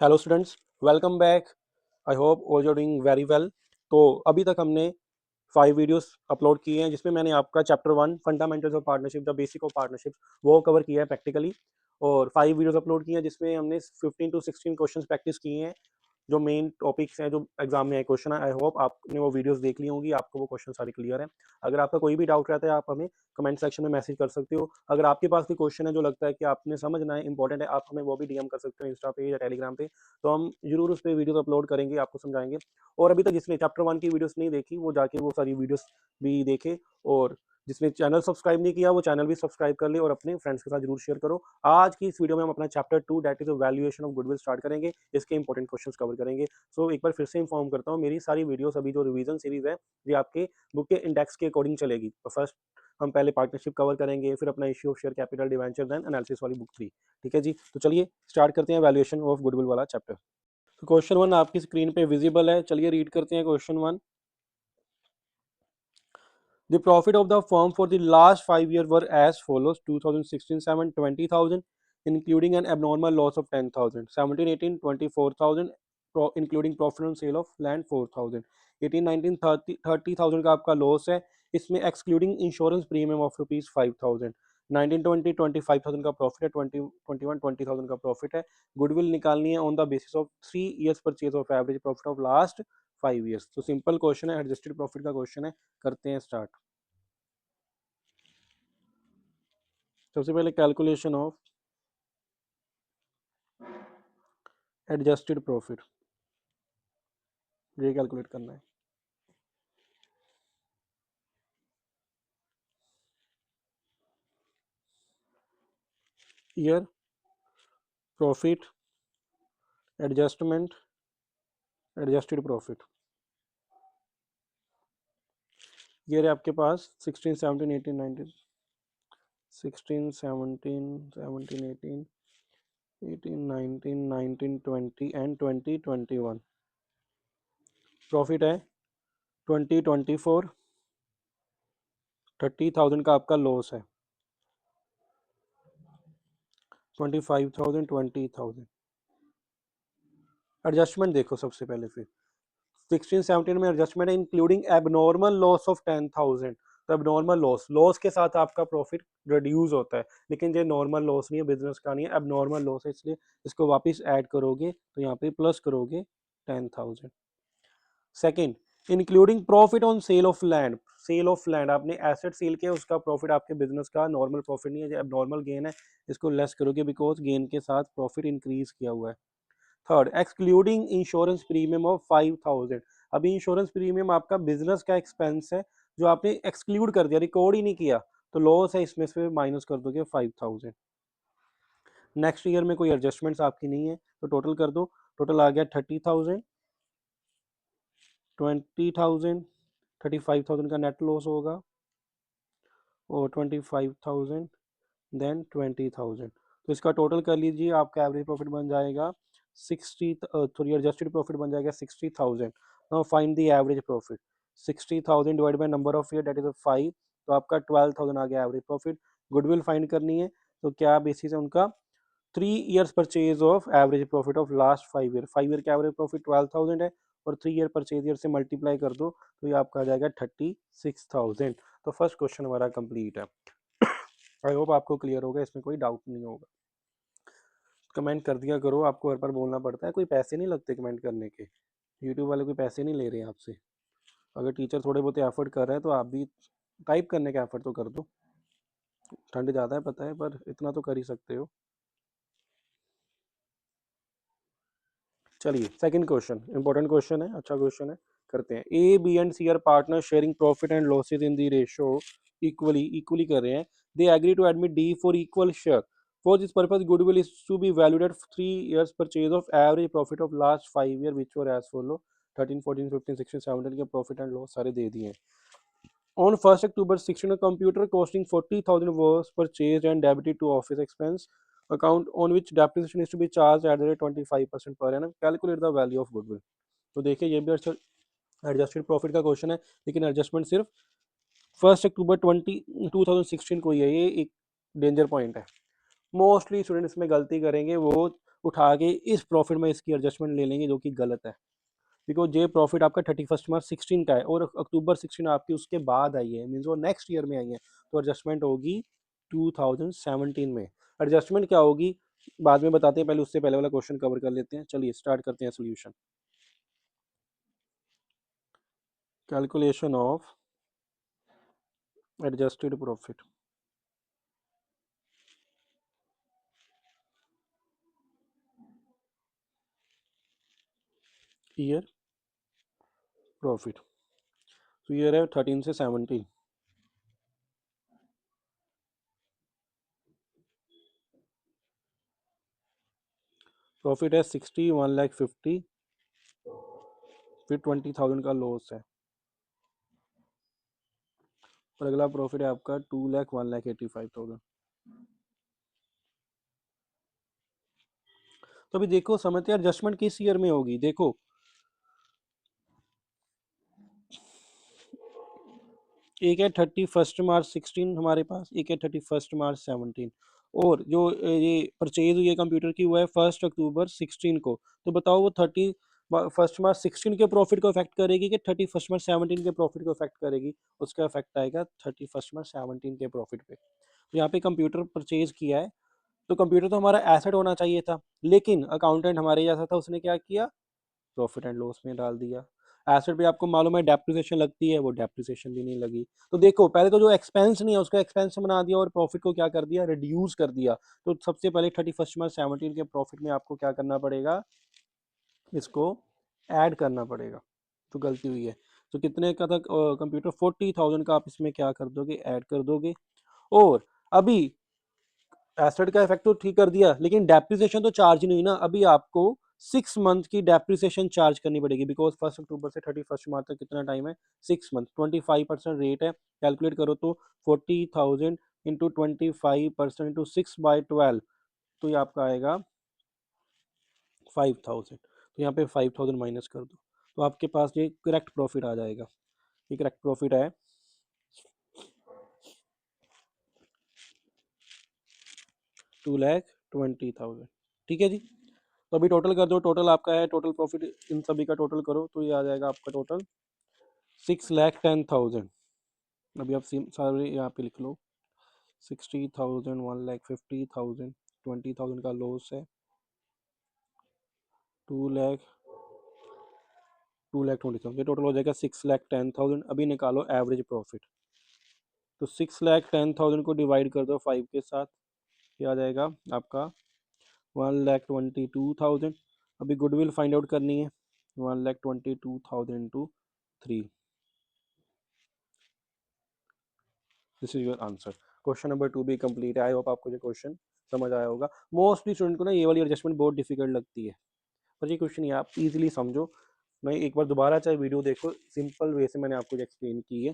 Hello students, welcome back. I hope all you are doing very well. तो अभी तक हमने 5 वीडियोस अपलोड किए हैं जिसमें मैंने आपका chapter 1 fundamentals of partnership the basic of partnership वो कवर किया है प्रैक्टिकली। और 5 वीडियोस अपलोड किए हैं जिसमें हमने 15 to 16 क्वेश्चंस प्रैक्टिस किए हैं। जो मेन टॉपिक्स हैं जो एग्जाम में आए क्वेश्चन है, आई होप आपने वो वीडियोस देख ली होंगी, आपको वो क्वेश्चन सारे क्लियर हैं। अगर आपका कोई भी डाउट रहता है आप हमें कमेंट सेक्शन में मैसेज कर सकते हो। अगर आपके पास कोई क्वेश्चन है जो लगता है कि आपने समझना है, इंपॉर्टेंट है, आप हमें वो भी डीएम कर सकते हो इंस्टा पे या टेलीग्राम पे। तो हम जरूर उस पर वीडियोस अपलोड करेंगे, आपको समझाएंगे। और अभी तक जिसने चैप्टर 1 की वीडियोस नहीं देखी वो जाके वो सारी वीडियोस भी देखे। और जिसने चैनल सब्सक्राइब नहीं किया वो चैनल भी सब्सक्राइब कर ले और अपने फ्रेंड्स के साथ जरूर शेयर करो। आज की इस वीडियो में हम अपना chapter 2 that is valuation of goodwill start करेंगे। इसके इंपॉर्टेंट क्वेश्चंस कवर करेंगे। सो एक बार फिर से इन्फॉर्म करता हूँ, मेरी सारी वीडियोस अभी जो रिवीजन सीरीज है ये आपके बुक के इंडेक्स के अकॉर्डिंग चलेगी। तो फर्स्ट हम पहले पार्टनरशिप कवर करेंगे, फिर अपना issue of share capital debenture, then analysis वाली बुक 3। ठीक है जी, तो चलिए स्टार्ट करते हैं वैल्यूएशन ऑफ गुडविल वाला चैप्टर। तो क्वेश्चन 1 आपकी स्क्रीन पे विजिबल है, चलिए रीड करते हैं question 1। The profit of the firm for the last 5 years were as follows: 2016-7 20,000, including an abnormal loss of 10,000. 17-18 24,000, including profit on sale of land 4,000. 18-19 30,000 का आपका लॉस है, इसमें excluding insurance premium of rupees 5,000. 19-20 25,000 का profit है, 20-21 20,000 का profit है। Goodwill निकालनी है on the basis of 3 years purchase of average profit of last 5 years। तो सिंपल क्वेश्चन है, एडजस्टेड प्रॉफिट का क्वेश्चन है, करते हैं स्टार्ट। सबसे पहले कैलकुलेशन ऑफ एडजस्टेड प्रॉफिट, ये कैलकुलेट करना है। Year, profit, adjustment, adjusted profit. Year है आपके पास 16 17 18 19, 16 17 17 18 18 19 19 20 एंड 20 21। प्रॉफिट है 20 24, 30,000 का आपका लॉस है, 25,000 20,000। एडजस्टमेंट देखो सबसे पहले, फिर 16-17 में एडजस्टमेंट है इंक्लूडिंग एबनॉर्मल लॉस ऑफ 10,000। तो एबनॉर्मल लॉस के साथ आपका प्रॉफिट रिड्यूस होता है, लेकिन ये नॉर्मल लॉस नहीं है, बिजनेस का नहीं है, एबनॉर्मल लॉस है, इसलिए इसको वापस ऐड करोगे तो यहाँ पे प्लस करोगे 10,000। Second, including profit on sale of land. Sale of land आपने एसेट सेल किया, उसका प्रॉफिट आपके बिजनेस का नॉर्मल प्रॉफिट नहीं है, जो एबनॉर्मल गेन है इसको लेस करोगे बिकॉज गेन के साथ प्रॉफिट इंक्रीज किया हुआ है। Third, excluding insurance premium of 5,000। अभी इंश्योरेंस प्रीमियम आपका बिजनेस का एक्सपेंस है जो आपने एक्सक्लूड कर दिया, रिकॉर्ड ही नहीं किया, तो लॉस है, इसमें से माइनस कर दोगे 5,000। नेक्स्ट ईयर में कोई एडजस्टमेंट्स आपकी नहीं है तो टोटल कर दो। टोटल आ गया 30,000, 20,000, 35,000 का नेट लॉस होगा और 25,000 देन 20,000। तो इसका टोटल कर लीजिए, आपका एवरेज प्रॉफिट बन जाएगा 60, सॉरी एडजस्टेड प्रॉफिट बन जाएगा 60,000। Now find the average profit. 60,000 divide by number of year that is 5, तो आपका 12,000 आ गया एवरेज प्रॉफिट। गुडविल फाइंड करनी है, तो क्या बेसिस है उनका? 3 years purchase of average profit of last 5 year. 5 year का एवरेज प्रॉफिट 12,000 है और 3 ईयर परचेज ईयर से मल्टीप्लाई कर दो तो ये आपका आ जाएगा 36,000। तो फर्स्ट क्वेश्चन हमारा कंप्लीट है। आई होप आपको क्लियर होगा, इसमें कोई डाउट नहीं होगा। कमेंट कर दिया करो, आपको हर बार बोलना पड़ता है, कोई पैसे नहीं लगते कमेंट करने के, यूट्यूब वाले कोई पैसे नहीं ले रहे हैं आपसे। अगर टीचर थोड़े बहुत एफर्ट कर रहे हैं तो आप भी टाइप करने का एफर्ट तो कर दो। ठंड ज़्यादा है पता है, पर इतना तो कर ही सकते हो। चलिए सेकंड क्वेश्चन, इंपॉर्टेंट क्वेश्चन है, अच्छा क्वेश्चन है, करते हैं। A B and C are partner sharing profit and losses in the ratio equally कर रहे हैं। They agree to admit D for equal share. For this purpose goodwill is to be valued at 3 years purchase of average profit of last 5 year which were as follow. 13 14 15 16 17 के profit and loss सारे दे दिए हैं। On 1st October 16, a computer costing 40,000 was purchased and debited to office expense account on which depreciation is to be charged at the rate 25% per annum. Calculate the value of goodwill. तो देखिए ये भी adjusted profit का question है, लेकिन adjustment सिर्फ 1 अक्टूबर 2016 को ही है। ये एक डेंजर पॉइंट है, मोस्टली स्टूडेंट इसमें गलती करेंगे, वो उठा के इस प्रॉफिट में इसकी एडजस्टमेंट ले लेंगे, जो कि गलत है, बिकॉज ये प्रॉफिट आपका 31 मार्च 16 का है और अक्टूबर 16 आपकी उसके बाद आई है, मीन्स वो नेक्स्ट ईयर में आई है, तो एडजस्टमेंट होगी 2017 में। एडजस्टमेंट क्या होगी बाद में बताते हैं, पहले उससे पहले वाला क्वेश्चन कवर कर लेते हैं। चलिए स्टार्ट करते हैं solution. Calculation of adjusted profit, year profit, तो ईयर है 13 से 17। प्रॉफिट है 60, 1,50,000, फिर 20,000 का लॉस है, और अगला प्रॉफिट है आपका 2,00,000, 1,85,000। तो अभी देखो समझते हैं एडजस्टमेंट किस ईयर में होगी। देखो एक है 31 मार्च 16 हमारे पास, एक है 31 मार्च 17, और जो ये परचेज हुई है कंप्यूटर की वो है 1 अक्टूबर 16 को। तो बताओ वो 31 मार्च 16 के प्रॉफिट को इफेक्ट करेगी कि 31 मार्च 17 के प्रॉफिट को इफेक्ट करेगी? उसका इफेक्ट आएगा 31 मार्च 17 के प्रॉफिट पे। तो यहाँ पे कंप्यूटर परचेज किया है, तो कंप्यूटर तो हमारा एसेट होना चाहिए था, लेकिन अकाउंटेंट हमारे जैसा था, उसने क्या किया, प्रॉफिट एंड लॉस में डाल दिया। एसेट भी आपको मालूम है डेप्रिसिएशन लगती है, वो डेप्रिसिएशन भी नहीं लगी। तो देखो पहले तो जो एक्सपेंस नहीं है उसको एक्सपेंस बना दिया और प्रॉफिट को क्या कर दिया, रिड्यूस कर दिया। तो सबसे पहले 31 मार्च 17 के प्रॉफिट में आपको क्या करना पड़ेगा, इसको ऐड करना पड़ेगा। तो गलती हुई है, तो कितने का था कंप्यूटर, 40,000 का आप इसमें क्या कर दोगे, ऐड कर दोगे। और अभी एसेट का इफेक्ट तो ठीक कर दिया, लेकिन डेप्रिसिएशन तो चार्ज नहीं हुई ना। अभी आपको 6 मंथ की डेप्रिसिएशन चार्ज करनी पड़ेगी, बिकॉज 1 अक्टूबर से 31 मार्च तक कितना टाइम है, 6 मंथ। 25% रेट है, कैलकुलेट करो तो 40,000 इंटू 25% इंटू 6/12, तो ये आपका आएगा 5,000। तो यहाँ पे 5,000 माइनस कर दो, तो आपके पास ये करेक्ट प्रॉफिट आ जाएगा। ये करेक्ट प्रॉफिट है 2,20,000। ठीक है जी। तो अभी टोटल कर दो, टोटल आपका है, टोटल प्रॉफिट इन सभी का टोटल करो तो ये आ जाएगा आपका टोटल 6,10,000। अभी आप सारे यहाँ पे लिख लो, 60,000, 1,50,000, 20,000 का लॉस है, 2,00,000, 2,20,000, टोटल हो जाएगा 6,10,000। अभी निकालो एवरेज प्रॉफिट, तो 6,10,000 को डिवाइड कर दो 5 के साथ, ये आ जाएगा आपका 1,22,000। अभी गुडविल फाइंड आउट करनी है, 1,22,000 into 3, this is your answer. Question number 2 भी कंप्लीट है। आई होप आपको ये क्वेश्चन समझ आया होगा। मोस्टली स्टूडेंट को ना ये वाली एडजस्टमेंट बहुत डिफिकल्ट लगती है, पर ये क्वेश्चन ये आप इजीली समझो। मैं एक बार दोबारा चाहे वीडियो देखो, सिंपल वे से मैंने आपको एक्सप्लेन की है।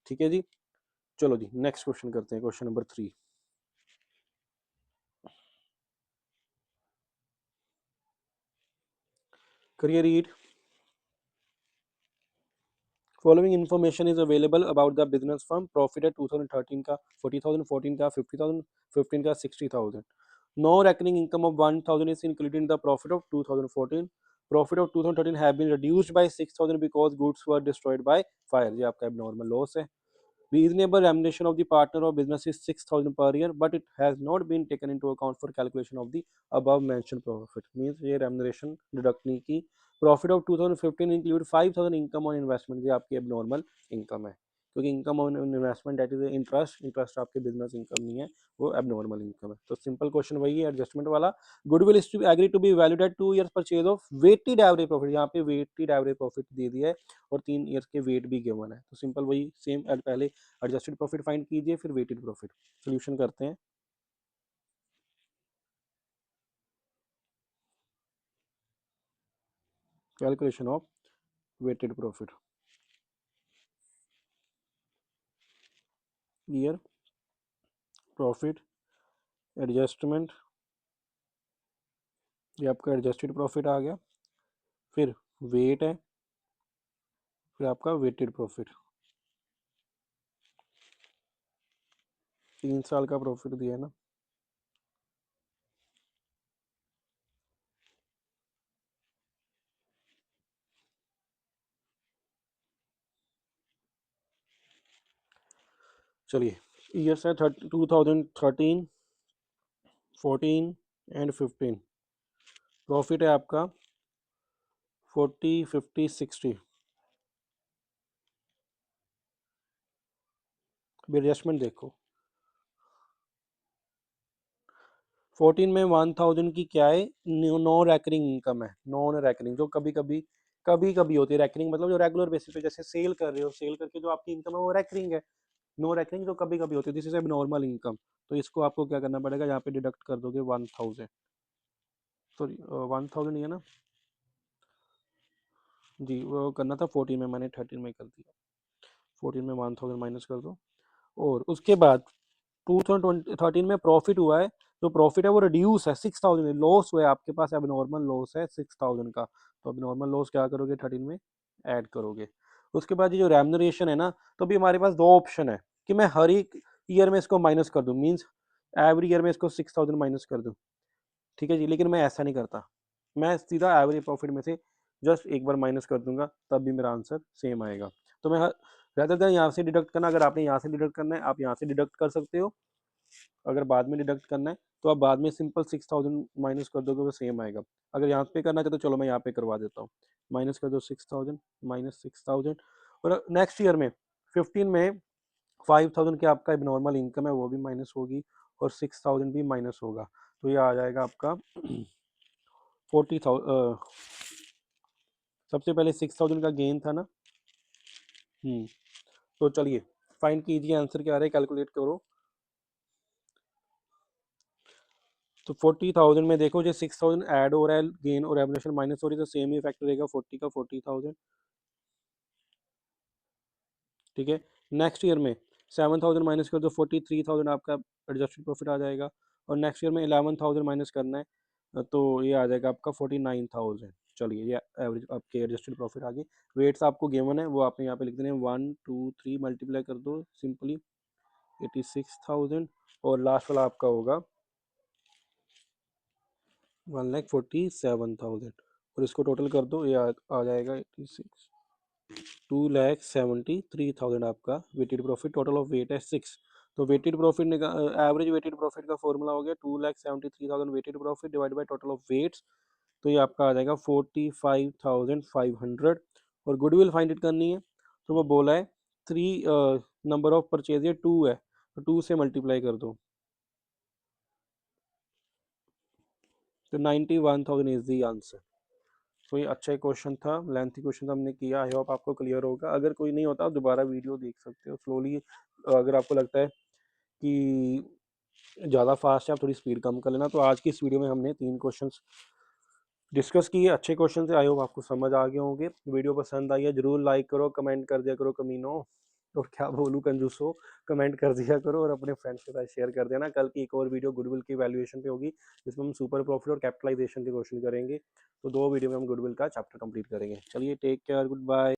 ठीक है जी। चलो जी नेक्स्ट क्वेश्चन करते हैं, क्वेश्चन नंबर 3। करिए read. Following information is available about the business firm. Profit है 2013 का 40,000, 14 का 50,000, 15 का 60,000। No recurring income of 1,000 is included in the profit of 2014. Profit of 2013 have been reduced by 6,000 because goods were destroyed by fire. ये आपका abnormal loss है। Reasonable remuneration of the partner of business is 6,000 per year, but it has not been taken into account for calculation of the above mentioned profit. Means ये remuneration deduct नहीं की। Profit of 2015 include 5,000 income on investment, ये आपकी abnormal income है, क्योंकि income on investment that is interest आपके business income नहीं है, वो एबनॉर्मल इनकम है। तो सिंपल क्वेश्चन वही है एडजस्टमेंट वाला। Goodwill is to agree to be valued at 2 years purchase of weighted average profit, यहाँ पे वेटेड एवरेज प्रॉफिट दे दिया है और 3 ईयर्स के वेट भी गिवन है। तो सिंपल वही सेम, पहले एडजस्टेड प्रॉफिट फाइंड कीजिए, फिर वेटेड प्रॉफिट। सोल्यूशन करते हैं। Calculation of weighted profit, year profit adjustment, ये आपका एडजस्टेड प्रॉफिट आ गया, फिर वेट है, फिर आपका वेटेड प्रॉफिट। 3 साल का प्रॉफिट दिया है ना, चलिए ईयर्स है 2013, 14 एंड 15। प्रॉफिट है आपका 40, 50, 60। एडजस्टमेंट देखो 14 में 1000 की क्या है, नॉन रैकरिंग इनकम है। नॉन रैकरिंग जो कभी कभी होती है। रैकरिंग मतलब जो रेगुलर बेसिस पे जैसे सेल कर रहे हो, सेल करके जो आपकी इनकम है वो रैकरिंग है। नो रैकरिंग जो कभी कभी होती है, दिस इज नॉर्मल इनकम। तो इसको आपको क्या करना पड़ेगा, यहाँ पे डिडक्ट कर दोगे 1000, सॉरी 1000 ही है ना जी, वो करना था 14 में, मैंने 13 में कर दिया। 14 में 1000 माइनस कर दो। और उसके बाद 2013 में प्रॉफिट हुआ है, जो प्रॉफिट है वो रिड्यूस है 6000, लॉस हुआ है आपके पास, अब नॉर्मल लॉस है 6000 का। तो अब नॉर्मल लॉस क्या करोगे 13 में ऐड करोगे। उसके बाद ये जो रेम्यूनरेशन है ना, तो अभी हमारे पास दो ऑप्शन है कि मैं हर एक ईयर में इसको माइनस कर दूं, मींस एवरी ईयर में इसको 6000 माइनस कर दूं, ठीक है जी। लेकिन मैं ऐसा नहीं करता, मैं सीधा एवरेज प्रॉफिट में से जस्ट एक बार माइनस कर दूंगा, तब भी मेरा आंसर सेम आएगा। तो मैं रदर देन यहाँ से डिडक्ट करना, अगर आपने यहाँ से डिडक्ट करना है आप यहाँ से डिडक्ट कर सकते हो, अगर बाद में डिडक्ट करना है तो आप बाद में सिंपल 6000 माइनस कर दोगे, वो सेम आएगा। अगर यहाँ पे करना चाहते तो चलो मैं यहाँ पे करवा देता हूँ, माइनस कर दो 6000 माइनस 6000। और नेक्स्ट ईयर में 15 में 5000 की आपका नॉर्मल इनकम है वो भी माइनस होगी, और 6000 भी माइनस होगा। तो ये आ जाएगा आपका 40,000। सबसे पहले 6000 का गेन था ना। तो चलिए फाइंड कीजिए आंसर क्या आ रहा है, कैलकुलेट करो। तो 40,000 में देखो जो 6000 ऐड हो रहा है, गेन और एवल्यूशन माइनस हो रही है, तो सेम ही फैक्टर रहेगा 40 का 40,000, ठीक है। नेक्स्ट ईयर में 7000 माइनस कर दो, 43,000 आपका एडजस्टेड प्रॉफिट आ जाएगा। और नेक्स्ट ईयर में 11,000 माइनस करना है, तो ये आ जाएगा आपका 49,000। चलिए ये एवरेज आपके एडजस्टेड प्रॉफिट आ गए। वेट्स आपको गिवन है वो आपने यहाँ पे लिख देने हैं, 1 2 3 मल्टीप्लाई कर दो सिंपली 86,000, और लास्ट वाला आपका होगा 1,47,000, और इसको टोटल कर दो, ये आ जाएगा 86, 2,73,000 आपका weighted profit. Total of weight है 6। तो weighted profit average weighted profit का फॉर्मूला हो गया 2,73,000 weighted profit divide by total of weights. तो ये आपका आ जाएगा 45,500। और गुडविल फाइंड इट करनी है, तो वो बोला है 3, नंबर ऑफ परचेज 2 है, तो 2 से मल्टीप्लाई कर दो, तो 91,000 इज दी आंसर। तो ये अच्छा ही क्वेश्चन था, लेंथी क्वेश्चन हमने किया, आई होप आपको क्लियर होगा। अगर कोई नहीं होता आप दोबारा वीडियो देख सकते हो स्लोली। अगर आपको लगता है कि ज़्यादा फास्ट है, आप थोड़ी स्पीड कम कर लेना। तो आज की इस वीडियो में हमने 3 क्वेश्चंस डिस्कस किए, अच्छे क्वेश्चन थे, आई होप आपको समझ आ गए होंगे। वीडियो पसंद आई है जरूर लाइक करो, कमेंट कर दिया करो कमीनो, और क्या बोलूँ कंजूसो, कमेंट कर दिया करो और अपने फ्रेंड्स के साथ शेयर कर देना। कल की एक और वीडियो गुडविल की वैल्यूएशन पे होगी, जिसमें हम सुपर प्रॉफिट और कैपिटलाइजेशन के क्वेश्चन करेंगे। तो 2 वीडियो में हम गुडविल का चैप्टर कंप्लीट करेंगे। चलिए टेक केयर, गुड बाय।